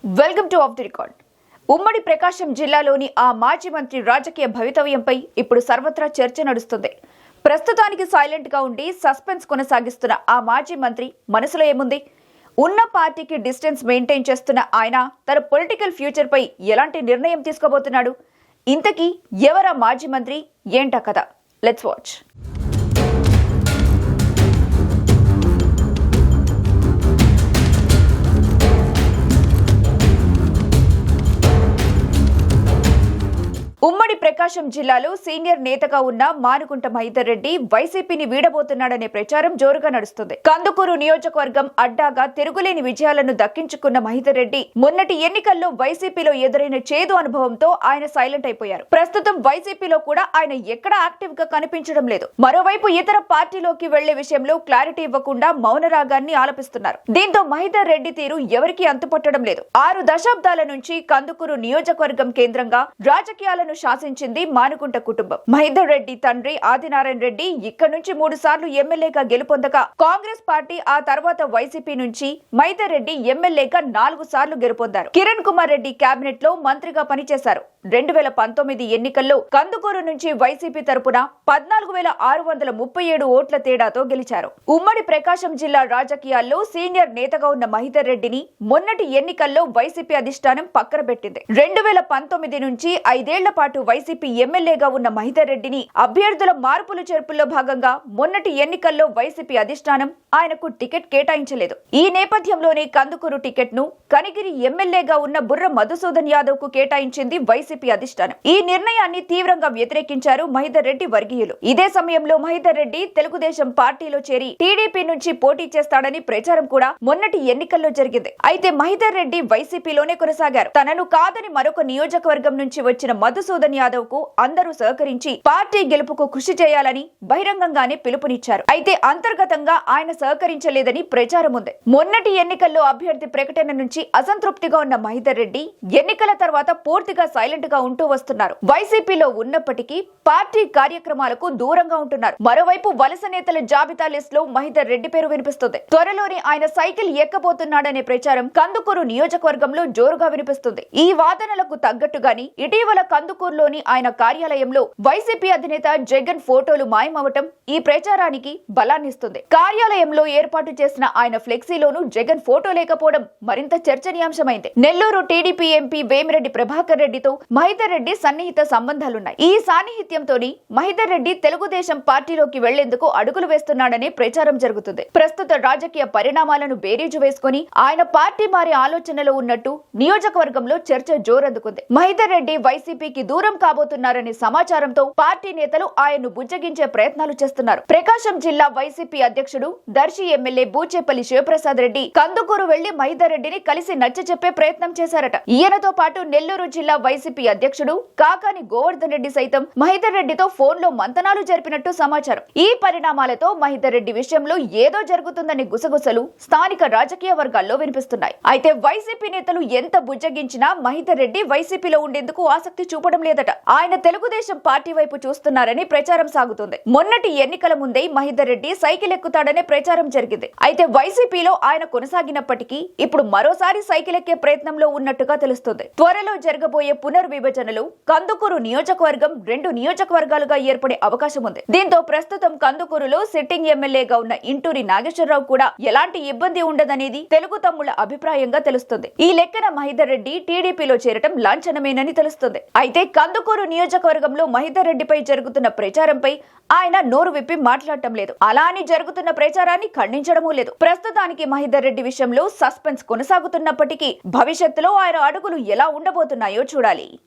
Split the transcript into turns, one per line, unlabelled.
Welcome to of the record. ఉమ్మడి ప్రకాశం జిల్లాలోని ఆ మాజీ మంత్రి రాజకీయ భవితవ్యంపై ఇప్పుడు సర్వత్రా చర్చ నడుస్తుంది. ప్రస్తుతానికి సైలెంట్ గా ఉండి సస్పెన్స్ కొనసాగిస్తున్న ఆ మాజీ మంత్రి మనసులో ఏముంది? ఉన్న పార్టీకి డిస్టెన్స్ మెయింటైన్ చేస్తున్న ఆయన తన పొలిటికల్ ఫ్యూచర్ పై ఎలాంటి నిర్ణయం తీసుకోబోతున్నాడు? ఇంతకీ ఎవరా మాజీ మంత్రి, ఏంటా కథ? Let's watch. ఉమ్మడి ప్రకాశం జిల్లాలో సీనియర్ నేతగా ఉన్న మానుకుంట మహీధర్ రెడ్డి వైసీపీని వీడబోతున్నాడనే ప్రచారం జోరుగా నడుస్తుంది. కందుకూరు నియోజకవర్గం అడ్డాగా తిరుగులేని విజయాలను దక్కించుకున్న మహీధర్ రెడ్డి మొన్నటి ఎన్నికల్లో వైసీపీలో ఎదురైన చేదు అనుభవంతో ఆయన సైలెంట్ అయిపోయారు. ప్రస్తుతం వైసీపీలో కూడా ఆయన ఎక్కడా యాక్టివ్ గా కనిపించడం లేదు. మరోవైపు ఇతర పార్టీలోకి వెళ్లే విషయంలో క్లారిటీ ఇవ్వకుండా మౌనరాగాన్ని ఆలపిస్తున్నారు. దీంతో మహీధర్ రెడ్డి తీరు ఎవరికీ అంతుపట్టడం లేదు. 6 దశాబ్దాల నుంచి కందుకూరు నియోజకవర్గం కేంద్రంగా రాజకీయాలను శాసించింది మానుకుంట కుటుంబం. మహీధర్ రెడ్డి తండ్రి ఆదినారాయణ రెడ్డి ఇక్కడ నుంచి 3 సార్లు ఎమ్మెల్యేగా గెలుపొందగా కాంగ్రెస్ పార్టీ, ఆ తర్వాత వైసీపీ నుంచి మహీధర్ రెడ్డి ఎమ్మెల్యేగా 4 సార్లు గెలుపొందారు. కిరణ్ కుమార్ రెడ్డి కేబినెట్ లో మంత్రిగా పనిచేశారు. 2019 ఎన్నికల్లో కందుకూరు నుంచి వైసీపీ తరపున 14,637 ఓట్ల తేడాతో గెలిచారు. ఉమ్మడి ప్రకాశం జిల్లా రాజకీయాల్లో సీనియర్ నేతగా ఉన్న మహీధర్ రెడ్డిని మొన్నటి ఎన్నికల్లో వైసీపీ అధిష్టానం పక్కన పెట్టింది. 2019 నుంచి 5 ఏళ్ల పాటు వైసీపీ ఎమ్మెల్యేగా ఉన్న మహీధర్ రెడ్డిని అభ్యర్థుల మార్పులు చేర్పుల్లో భాగంగా మొన్నటి ఎన్నికల్లో వైసీపీ అధిష్టానం ఆయనకు టికెట్ కేటాయించలేదు. ఈ నేపథ్యంలోనే కందుకూరు టికెట్ ను కనిగిరి ఎమ్మెల్యేగా ఉన్న బుర్ర మధుసూదన్ యాదవ్ కు కేటాయించింది వైసీపీ అధిష్టానం. ఈ నిర్ణయాన్ని తీవ్రంగా వ్యతిరేకించారు మహీధర్ రెడ్డి వర్గీయులు. ఇదే సమయంలో మహీధర్ రెడ్డి తెలుగుదేశం పార్టీలో చేరి టీడీపీ నుంచి పోటీ చేస్తాడని ప్రచారం కూడా మొన్నటి ఎన్నికల్లో జరిగింది. అయితే మహీధర్ రెడ్డి వైసీపీలోనే కొనసాగారు. తనను కాదని మరొక నియోజకవర్గం నుంచి వచ్చిన మధుసూదన్ యాదవ్ కు అందరూ సహకరించి పార్టీ గెలుపుకు కృషి చేయాలని బహిరంగంగానే పిలుపునిచ్చారు. అయితే అంతర్గతంగా ఆయన సహకరించలేదని ప్రచారం ఉంది. మొన్నటి ఎన్నికల్లో అభ్యర్థి ప్రకటన నుంచి అసంతృప్తిగా ఉన్న మహీధర్ రెడ్డి ఎన్నికల తర్వాత పూర్తిగా సైలెంట్ గా ఉంటూ వస్తున్నారు. వైసీపీలో ఉన్నప్పటికీ పార్టీ కార్యక్రమాలకు దూరంగా ఉంటున్నారు. మరోవైపు వలస నేతల జాబితా లిస్ట్ లో మహీధర్ రెడ్డి పేరు వినిపిస్తుంది. త్వరలోనే ఆయన సైకిల్ ఎక్కబోతున్నాడనే ప్రచారం కందుకూరు నియోజకవర్గంలో జోరుగా వినిపిస్తుంది. ఈ వాదనలకు తగ్గట్టుగాని ఇటీవల కందుకూరులోని ఆయన కార్యాలయంలో వైసీపీ అధినేత జగన్ ఫోటోలు మాయమవటం ఈ ప్రచారానికి బలాన్నిస్తుంది. కార్యాలయంలో ఏర్పాటు చేసిన ఆయన ఫ్లెక్సీలోనూ జగన్ ఫోటో లేకపోవడం మరింత చర్చనీయాంశమైంది. నెల్లూరు టీడీపీ ఎంపీ వేమిరెడ్డి ప్రభాకర్ రెడ్డితో మహీధర్ రెడ్డి సన్నిహిత సంబంధాలున్నాయి. ఈ సాన్నిహిత్యంతోనే మహీధర్ రెడ్డి తెలుగుదేశం పార్టీలోకి వెళ్లేందుకు అడుగులు వేస్తున్నాడనే ప్రచారం జరుగుతుంది. ప్రస్తుత రాజకీయ పరిణామాలను బేరీజు వేసుకుని ఆయన పార్టీ మారే ఆలోచనలో ఉన్నట్టు నియోజకవర్గంలో చర్చ జోరందుకుంది. మహీధర్ రెడ్డి వైసీపీకి దూరం కాబోతున్నారనే సమాచారంతో పార్టీ నేతలు ఆయన్ను బుజ్జగించే ప్రయత్నాలు చేస్తున్నారు. ప్రకాశం జిల్లా వైసీపీ అధ్యక్షుడు దర్శి ఎమ్మెల్యే బూచేపల్లి శివప్రసాద్ రెడ్డి కందుకూరు వెళ్లి మహీధర్ రెడ్డిని కలిసి నచ్చచెప్పే ప్రయత్నం చేశారట. ఈయనతో పాటు నెల్లూరు జిల్లా వైసీపీ అధ్యక్షుడు కాకాని గోవర్ధన్ రెడ్డి సైతం మహీధర్ రెడ్డితో ఫోన్ లో మంతనాలు జరిపినట్టు సమాచారం. ఈ పరిణామాలతో మహీధర్ రెడ్డి విషయంలో ఏదో జరుగుతుందనే గుసగుసలు స్థానిక రాజకీయ వర్గాల్లో వినిపిస్తున్నాయి. అయితే వైసీపీ నేతలు ఎంత బుజ్జగించినా మహీధర్ రెడ్డి వైసీపీలో ఉండేందుకు ఆసక్తి చూపడం లేదట. ఆయన తెలుగుదేశం పార్టీ వైపు చూస్తున్నారని ప్రచారం సాగుతుంది. మొన్నటి ఎన్నికల ముందే మహీధర్ రెడ్డి సైకిల్ ఎక్కుతాడనే ప్రచారం జరిగింది. అయితే వైసీపీలో ఆయన కొనసాగినప్పటికీ ఇప్పుడు మరోసారి సైకిల్ ఎక్కే ప్రయత్నంలో ఉన్నట్టుగా తెలుస్తుంది. త్వరలో జరగబోయే పునర్విభజనలో కందుకూరు నియోజకవర్గం 2 నియోజకవర్గాలుగా ఏర్పడే అవకాశం ఉంది. దీంతో ప్రస్తుతం కందుకూరులో సిట్టింగ్ ఎమ్మెల్యేగా ఉన్న ఇంటూరి నాగేశ్వరరావు కూడా ఎలాంటి ఇబ్బంది ఉండదనేది తెలుగు తమ్ముళ్ల అభిప్రాయంగా తెలుస్తుంది. ఈ లెక్కన మహీధర్ రెడ్డి టీడీపీలో చేరటం లాంఛనమేనని తెలుస్తుంది. అయితే కందుకూరు నియోజకవర్గంలో మహీధర్ రెడ్డిపై జరుగుతున్న ప్రచారంపై ఆయన నోరు విప్పి మాట్లాడటం లేదు. అలా అని జరుగుతున్న ప్రచారాన్ని ఖండించడమూ లేదు. ప్రస్తుతానికి మహీధర్ రెడ్డి విషయంలో సస్పెన్స్ కొనసాగుతున్నప్పటికీ భవిష్యత్తులో ఆయన అడుగులు ఎలా ఉండబోతున్నాయో చూడాలి.